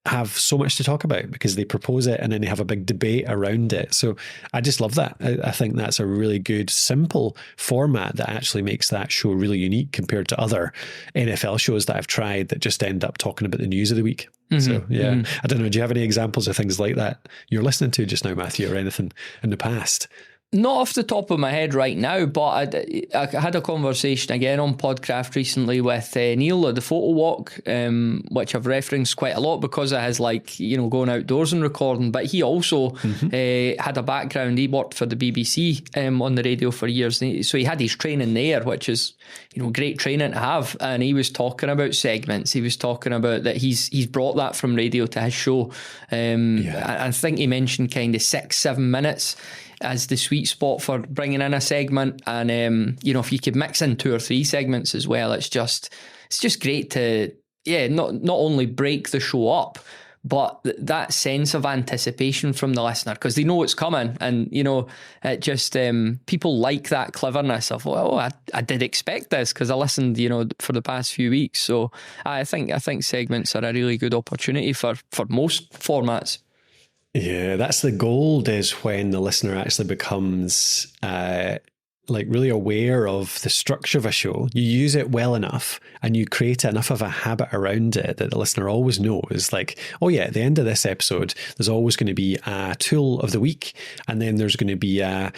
have so much to talk about because they propose it and then they have a big debate around it. So I just love that. I think that's a really good, simple format that actually makes that show really unique compared to other NFL shows that I've tried that just end up talking about the news of the week. Mm-hmm. So, yeah. Mm-hmm. I don't know. Do you have any examples of things like that you're listening to just now, Matthew, or anything in the past? Not off the top of my head right now, but I had a conversation again on Podcraft recently with Neil of the Photo Walk, which I've referenced quite a lot because of his going outdoors and recording. But he also had a background. He worked for the BBC on the radio for years, so he had his training there, which is great training to have. And he was talking about segments. He was talking about that he's brought that from radio to his show. I think he mentioned kind of 6-7 minutes as the sweet spot for bringing in a segment. And if you could mix in 2 or 3 segments as well, it's just great to not only break the show up, but that sense of anticipation from the listener, because they know it's coming. And it just people like that cleverness of, I did expect this because I listened for the past few weeks. So I think segments are a really good opportunity for most formats. Yeah, that's the gold, is when the listener actually becomes really aware of the structure of a show. You use it well enough and you create enough of a habit around it that the listener always knows, like, oh yeah, at the end of this episode, there's always going to be a tool of the week, and then there's going to be a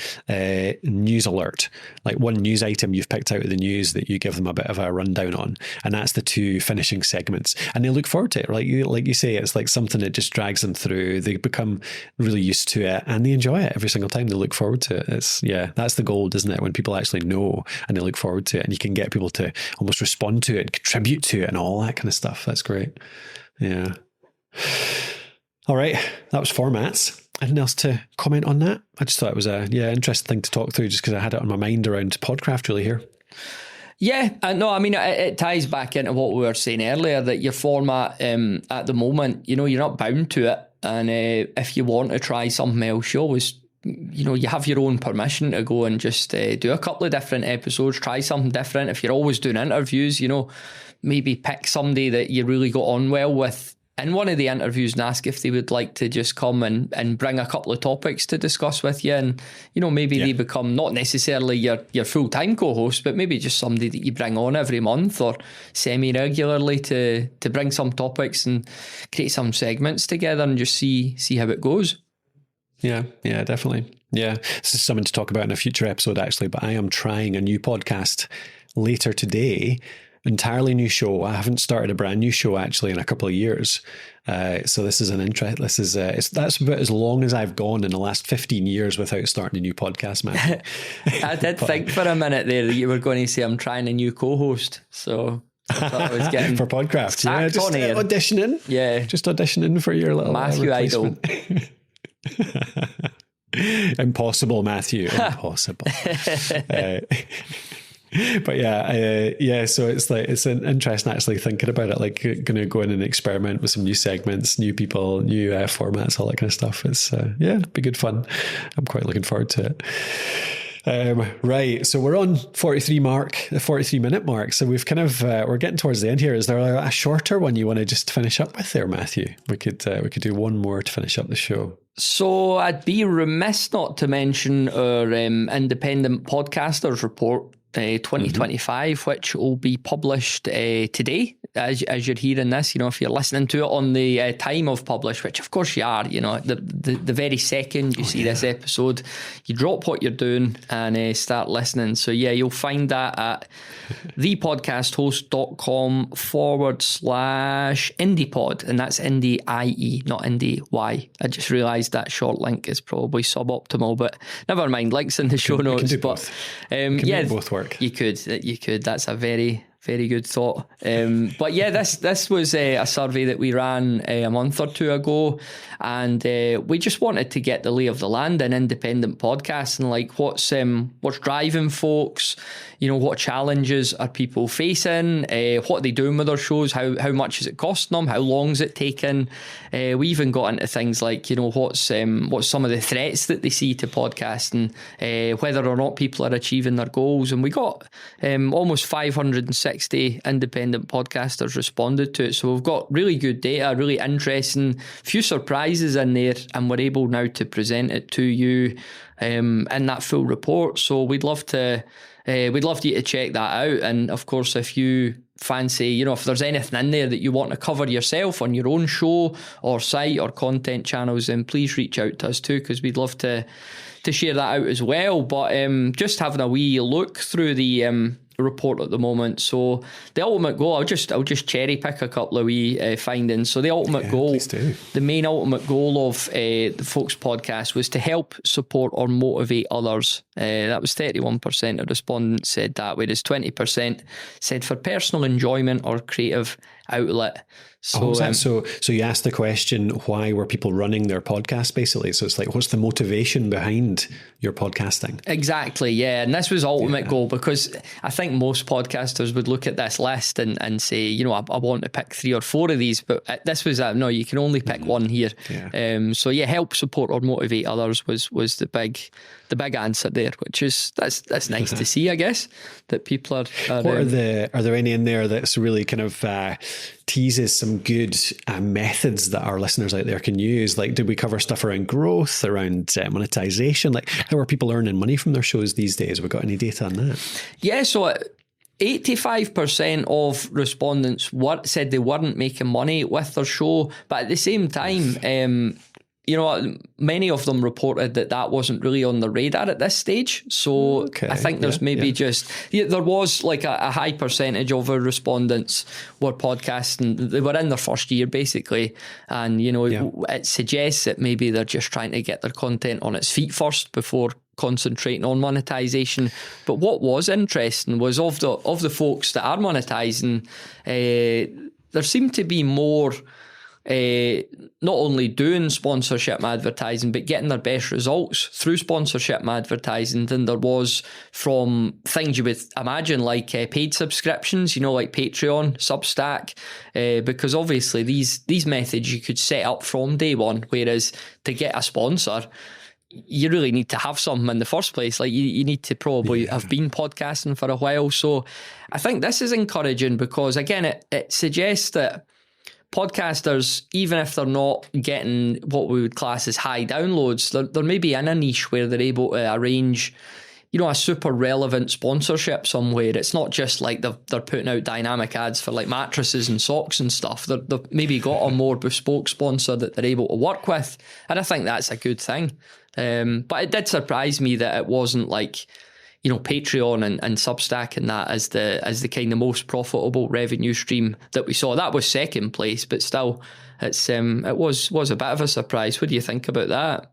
news alert, like one news item you've picked out of the news that you give them a bit of a rundown on, and that's the 2 finishing segments, and they look forward to it. Like you say, it's like something that just drags them through. They become really used to it and they enjoy it every single time. They look forward to it. That's the gold, isn't it? When people actually know and they look forward to it, and you can get people to almost respond to it and contribute to it and all that kind of stuff. That's great. Yeah. All right. That was formats. Anything else to comment on that? I just thought it was a interesting thing to talk through just because I had it on my mind around Podcraft really here. Yeah, no, I mean, it ties back into what we were saying earlier, that your format at the moment, you're not bound to it. And if you want to try something else, you always, you have your own permission to go and just do a couple of different episodes, try something different. If you're always doing interviews, maybe pick somebody that you really got on well with in one of the interviews and ask if they would like to just come and bring a couple of topics to discuss with you. And, maybe they become not necessarily your full-time co-host, but maybe just somebody that you bring on every month or semi-regularly to bring some topics and create some segments together and just see how it goes. Yeah, definitely. Yeah, this is something to talk about in a future episode, actually, but I am trying a new podcast later today. Entirely new show. I haven't started a brand new show actually in a couple of years. So this is an interest. This is that's about as long as I've gone in the last 15 years without starting a new podcast, man. I did think for a minute there that you were going to say I'm trying a new co-host. So I thought I was getting for Podcraft. Yeah, just auditioning. Yeah, just auditioning for your little Matthew Idol. Impossible, Matthew. Impossible. But so it's an interesting actually thinking about it, like going to go in and experiment with some new segments, new people, new formats, all that kind of stuff. It's be good fun. I'm quite looking forward to it. Right, so we're on the 43-minute mark. So we've kind of we're getting towards the end here. Is there a shorter one you want to just finish up with there, Matthew? We could do one more to finish up the show. So I'd be remiss not to mention our independent podcasters report. 2025, which will be published today as you're hearing this. If you're listening to it on the time of publish, which of course you are, the very second you see this episode, you drop what you're doing and start listening. So yeah, you'll find that at thepodcasthost.com/IndiePod, and that's Indie IE, not Indie Y. I just realised that short link is probably suboptimal, but never mind, links in the show notes. But make both work. You could. That's a very, very good thought. But yeah, this was a survey that we ran a month or two ago, and we just wanted to get the lay of the land in independent podcasts and like what's driving folks. What challenges are people facing? What are they doing with their shows? How much is it costing them? How long is it taking? We even got into things like what's some of the threats that they see to podcasting, whether or not people are achieving their goals. And we got almost 560 independent podcasters responded to it. So we've got really good data, really interesting, few surprises in there, and we're able now to present it to you in that full report. So we'd love you to check that out. And of course, if you fancy, if there's anything in there that you want to cover yourself on your own show or site or content channels, then please reach out to us too, because we'd love to share that out as well. But just having a wee look through the report at the moment. So the ultimate goal, I'll just cherry pick a couple of wee findings. So the ultimate goal, the main ultimate goal of the Folks podcast was to help, support or motivate others. That was 31% of respondents said that, whereas 20% said for personal enjoyment or creative outlet. So, so you asked the question, why were people running their podcast, basically? So it's like, what's the motivation behind your podcasting? Exactly, yeah. And this was ultimate goal, because I think most podcasters would look at this list and say, I want to pick 3 or 4 of these, but this was no, you can only pick one here. Yeah. So yeah, help, support or motivate others was the big answer there, which is that's nice to see, I guess, that people are are there any in there that's really kind of teases some good methods that our listeners out there can use? Like, did we cover stuff around growth, around monetization? Like, how are people earning money from their shows these days? Have we got any data on that? Yeah, so 85% of respondents said they weren't making money with their show, but at the same time, many of them reported that wasn't really on the radar at this stage. So I think there's there was like a high percentage of our respondents were podcasting. They were in their first year basically. And, it suggests that maybe they're just trying to get their content on its feet first before concentrating on monetization. But what was interesting was of the folks that are monetizing, there seemed to be more not only doing sponsorship advertising but getting their best results through sponsorship advertising than there was from things you would imagine like paid subscriptions, like Patreon, Substack, because obviously these methods you could set up from day one, whereas to get a sponsor you really need to have something in the first place. Like you need to probably have been podcasting for a while. So I think this is encouraging because again it suggests that podcasters, even if they're not getting what we would class as high downloads, they're maybe in a niche where they're able to arrange, a super relevant sponsorship somewhere. It's not just like they're putting out dynamic ads for like mattresses and socks and stuff. They've maybe got a more bespoke sponsor that they're able to work with. And I think that's a good thing. But it did surprise me that it wasn't like, Patreon and Substack and that as the kind of most profitable revenue stream that we saw. That was second place, but still, it was a bit of a surprise. What do you think about that?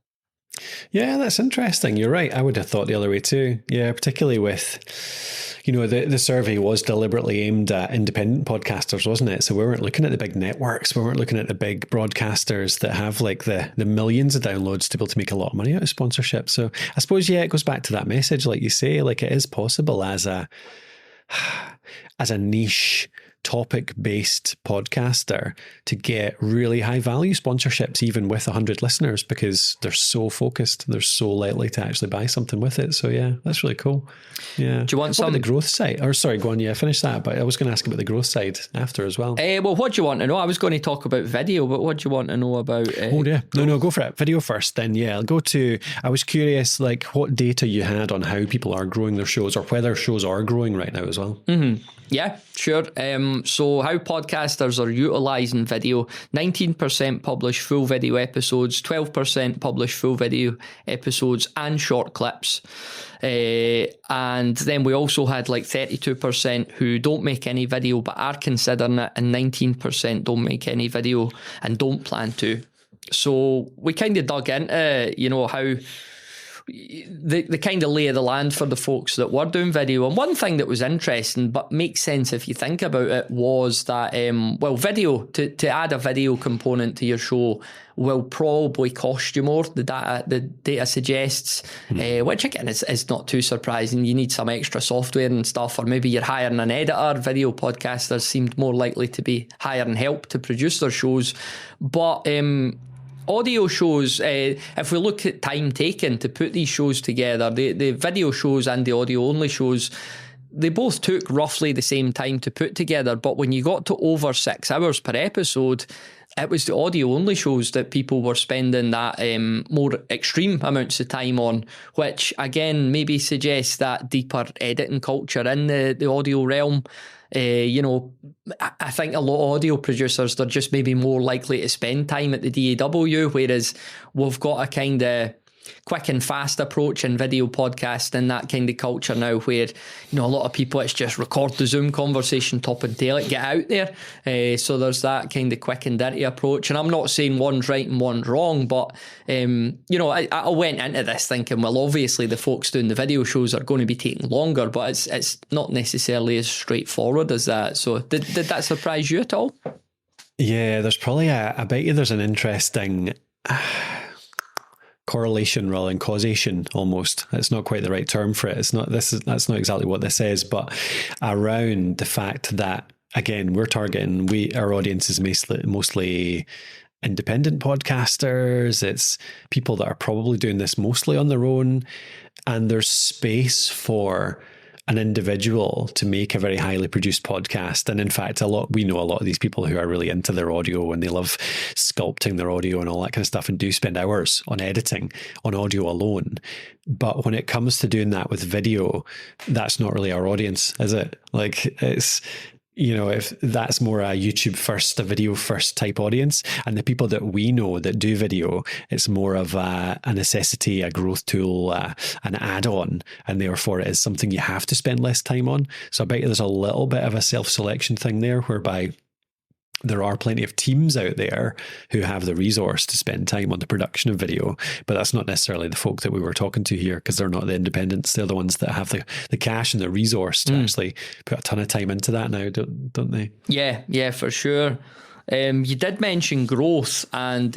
Yeah, that's interesting. You're right. I would have thought the other way too. Yeah, particularly with, the survey was deliberately aimed at independent podcasters, wasn't it? So we weren't looking at the big networks. We weren't looking at the big broadcasters that have like the millions of downloads to be able to make a lot of money out of sponsorship. So I suppose, it goes back to that message, like you say, like it is possible as a niche topic-based podcaster to get really high-value sponsorships, even with 100 listeners, because they're so focused. They're so likely to actually buy something with it. So yeah, that's really cool. Yeah. Do you want what some about the growth side? Or sorry, go on. Yeah, finish that. But I was going to ask about the growth side after as well. Well, what do you want to know? I was going to talk about video, but what do you want to know about? Oh yeah, no, go for it. Video first, then yeah, I'll go to. I was curious, like what data you had on how people are growing their shows, or whether shows are growing right now as well. Mm-hmm. Yeah, sure. So how podcasters are utilising video: 19% publish full video episodes, 12% publish full video episodes and short clips. And then we also had like 32% who don't make any video but are considering it, and 19% don't make any video and don't plan to. So we kind of dug into, how the kind of lay of the land for the folks that were doing video. And one thing that was interesting, but makes sense if you think about it, was that, video, to add a video component to your show will probably cost you more. The data suggests, which again is not too surprising. You need some extra software and stuff, or maybe you're hiring an editor. Video podcasters seemed more likely to be hiring help to produce their shows. But audio shows, if we look at time taken to put these shows together, the video shows and the audio only shows, they both took roughly the same time to put together. But when you got to over 6 hours per episode, it was the audio only shows that people were spending that more extreme amounts of time on, which again maybe suggests that deeper editing culture in the audio realm. I think a lot of audio producers, they're just maybe more likely to spend time at the DAW, whereas we've got a kind of quick and fast approach in video podcast and that kind of culture now, where a lot of people, it's just record the Zoom conversation, top and tail it, get out there. So there's that kind of quick and dirty approach. And I'm not saying one's right and one's wrong, but I went into this thinking, well, obviously the folks doing the video shows are going to be taking longer, but it's not necessarily as straightforward as that. So did that surprise you at all? Yeah, there's probably I bet you there's an interesting correlation rather than causation, almost. It's not quite the right term for it. That's not exactly what this is, but around the fact that, again, we're targeting, our audience is mostly independent podcasters. It's people that are probably doing this mostly on their own, and there's space for an individual to make a very highly produced podcast. And in fact, we know a lot of these people who are really into their audio and they love sculpting their audio and all that kind of stuff, and do spend hours on editing on audio alone. But when it comes to doing that with video, that's not really our audience, is it? Like, it's, if that's more a YouTube first, a video first type audience, and the people that we know that do video, it's more of a necessity, a growth tool, an add-on, and therefore it is something you have to spend less time on. So I bet you there's a little bit of a self-selection thing there, whereby there are plenty of teams out there who have the resource to spend time on the production of video, but that's not necessarily the folk that we were talking to here, because they're not the independents. They're the ones that have the cash and the resource to actually put a ton of time into that now, don't they? Yeah, for sure. You did mention growth, and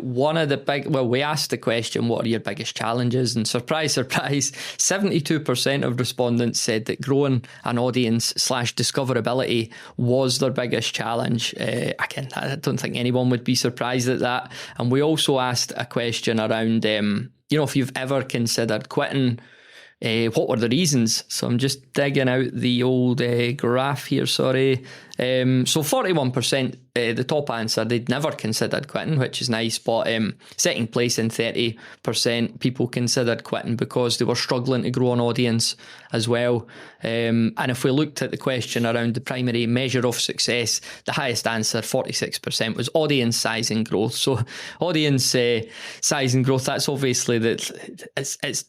one of the we asked the question, what are your biggest challenges? And surprise, surprise, 72% of respondents said that growing an audience / discoverability was their biggest challenge. Again, I don't think anyone would be surprised at that. And we also asked a question around, if you've ever considered quitting, what were the reasons? So I'm just digging out the old graph here, sorry. So 41%, the top answer, they'd never considered quitting, which is nice, but second place in 30%, people considered quitting because they were struggling to grow an audience as well. And if we looked at the question around the primary measure of success, the highest answer, 46%, was audience size and growth. So audience size and growth, that's obviously that it's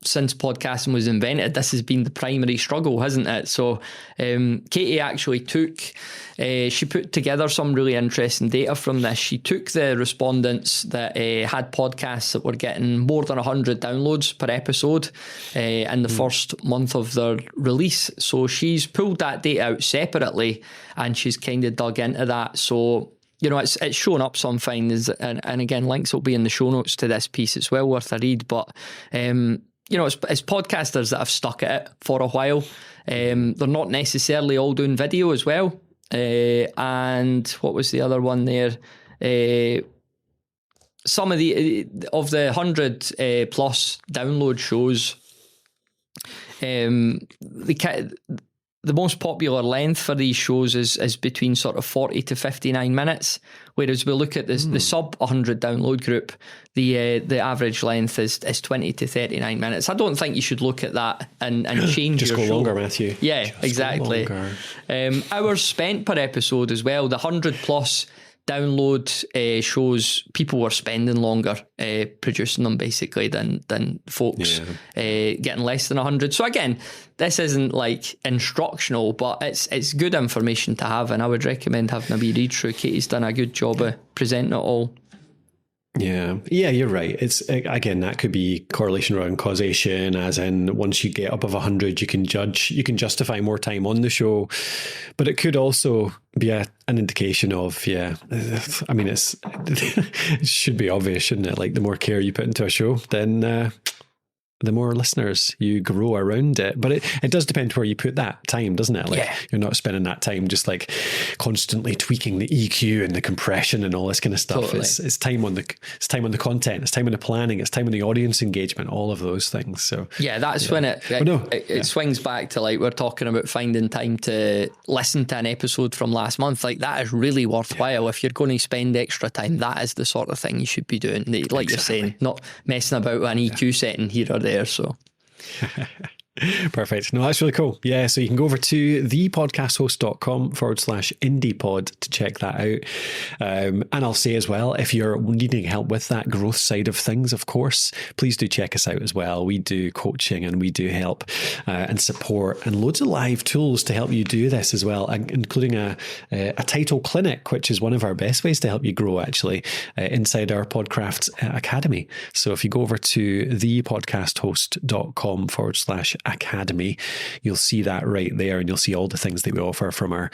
since podcasting was invented, this has been the primary struggle, hasn't it? So Katie actually she put together some really interesting data from this. She took the respondents that had podcasts that were getting more than 100 downloads per episode in the first month of their release. So she's pulled that data out separately, and she's kind of dug into that. So it's shown up some findings, and again, links will be in the show notes to this piece. It's well worth a read, but it's podcasters that have stuck at it for a while. They're not necessarily all doing video as well. and what was the other one there? Some of the 100 plus download shows, the most popular length for these shows is between sort of 40 to 59 minutes. Whereas we look at the sub 100 download group, the average length is 20 to 39 minutes. I don't think you should look at that and change just your go show. Longer, Matthew. Yeah, just exactly. Hours spent per episode as well. The 100 plus download shows, people were spending longer producing them basically than folks getting less than 100. So again, this isn't like instructional, but it's good information to have, and I would recommend having a wee read through. Katie's done a good job of presenting it all. Yeah, you're right. It's, again, that could be correlation around causation, as in once you get above 100, you can justify more time on the show, but it could also be an indication of, I mean, it should be obvious, shouldn't it? Like, the more care you put into a show, then the more listeners you grow around it. But it does depend where you put that time, doesn't it? Like, you're not spending that time just like constantly tweaking the EQ and the compression and all this kind of stuff. Totally. It's time on the content, it's time on the planning, it's time on the audience engagement, all of those things. So that's when it swings back to, like, we're talking about finding time to listen to an episode from last month. Like, that is really worthwhile. If you're going to spend extra time, that is the sort of thing you should be doing. Like you're saying, not messing about with an EQ setting here or there. So perfect. No, that's really cool. Yeah, so you can go over to thepodcasthost.com/indiepod to check that out. And I'll say as well, if you're needing help with that growth side of things, of course, please do check us out as well. We do coaching and we do help and support and loads of live tools to help you do this as well, including a title clinic, which is one of our best ways to help you grow, actually, inside our Podcraft Academy. So if you go over to thepodcasthost.com/academy, you'll see that right there, and you'll see all the things that we offer, from our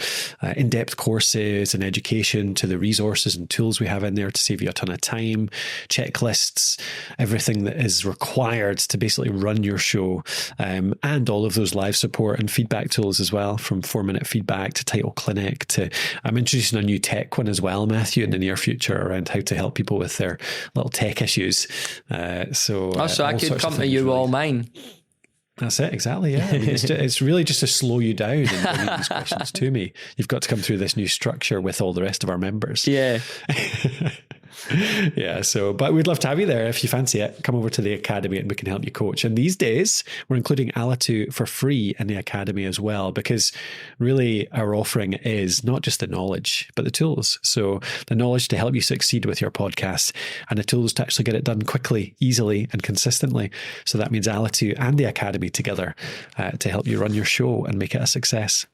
in-depth courses and education to the resources and tools we have in there to save you a ton of time, checklists, everything that is required to basically run your show, and all of those live support and feedback tools as well, from 4-minute feedback to title clinic to, I'm introducing a new tech one as well, Matthew, in the near future, around how to help people with their little tech issues. So I could come to you all mine. That's it, exactly. Yeah, I mean, it's really just to slow you down and bring these questions to me. You've got to come through this new structure with all the rest of our members. Yeah. Yeah, so, but we'd love to have you there. If you fancy it, come over to the Academy and we can help you coach. And these days, we're including Alitu for free in the Academy as well, because really our offering is not just the knowledge, but the tools. So the knowledge to help you succeed with your podcast, and the tools to actually get it done quickly, easily, and consistently. So that means Alitu and the Academy together to help you run your show and make it a success.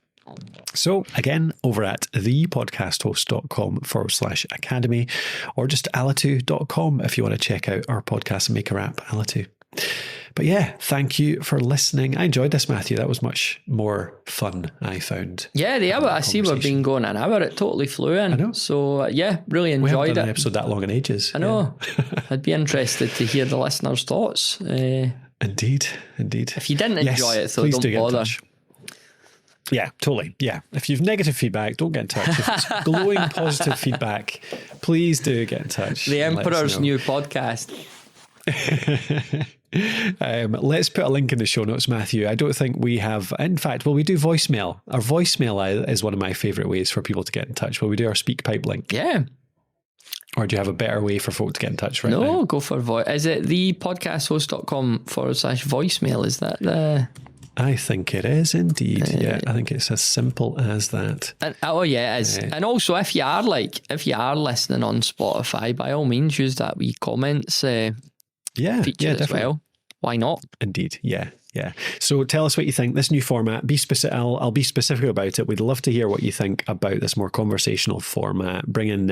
So again, over at thepodcasthost.com/academy, or just alitu.com if you want to check out our podcast maker app, Alitu. But yeah, thank you for listening. I enjoyed this, Matthew. That was much more fun, I found. Yeah, the hour. I see we've been going an hour. It totally flew in. I know. So yeah, really enjoyed we haven't done it. an episode that long in ages. I know. Yeah. I'd be interested to hear the listeners' thoughts. Indeed. If you didn't enjoy it, so please don't bother. Yeah, totally. Yeah. If you've negative feedback, don't get in touch. If it's glowing positive feedback, please do get in touch. The Emperor's New Podcast. Let's put a link in the show notes, Matthew. I don't think we have, in fact, we do voicemail. Our voicemail is one of my favourite ways for people to get in touch. We do our SpeakPipe link. Yeah. Or do you have a better way for folk to get in touch right now? No, go for voice. Is it thepodcasthost.com/voicemail? Is that the... I think it is indeed. Yeah, I think it's as simple as that. And, it is. And also, if you are listening on Spotify, by all means, use that wee comments feature as well. Why not? Indeed. Yeah. So tell us what you think. This new format. Be specific. I'll be specific about it. We'd love to hear what you think about this more conversational format. Bring in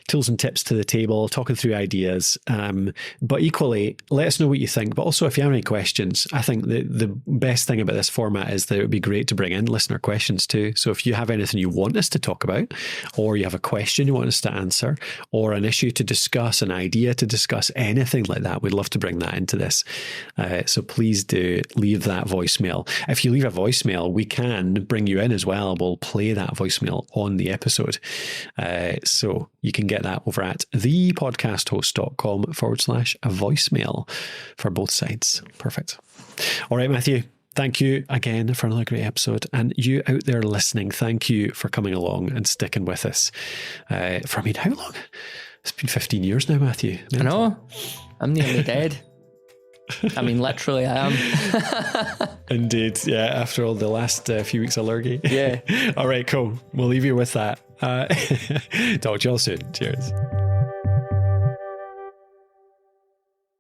tools and tips to the table, talking through ideas. But equally, let us know what you think. But also, if you have any questions, I think the best thing about this format is that it would be great to bring in listener questions too. So if you have anything you want us to talk about, or you have a question you want us to answer, or an issue to discuss, an idea to discuss, anything like that, we'd love to bring that into this. So please do leave that voicemail. If you leave a voicemail, we can bring you in as well. We'll play that voicemail on the episode. So you can get that over at thepodcasthost.com/voicemail for both sides. Perfect. All right, Matthew, thank you again for another great episode. And you out there listening, thank you for coming along and sticking with us. For, I mean, how long? It's been 15 years now, Matthew. I know. I'm nearly dead. I mean, literally, I am. Indeed. Yeah, after all the last few weeks of lurgy. Yeah. All right, cool. We'll leave you with that. Talk to you all soon. Cheers.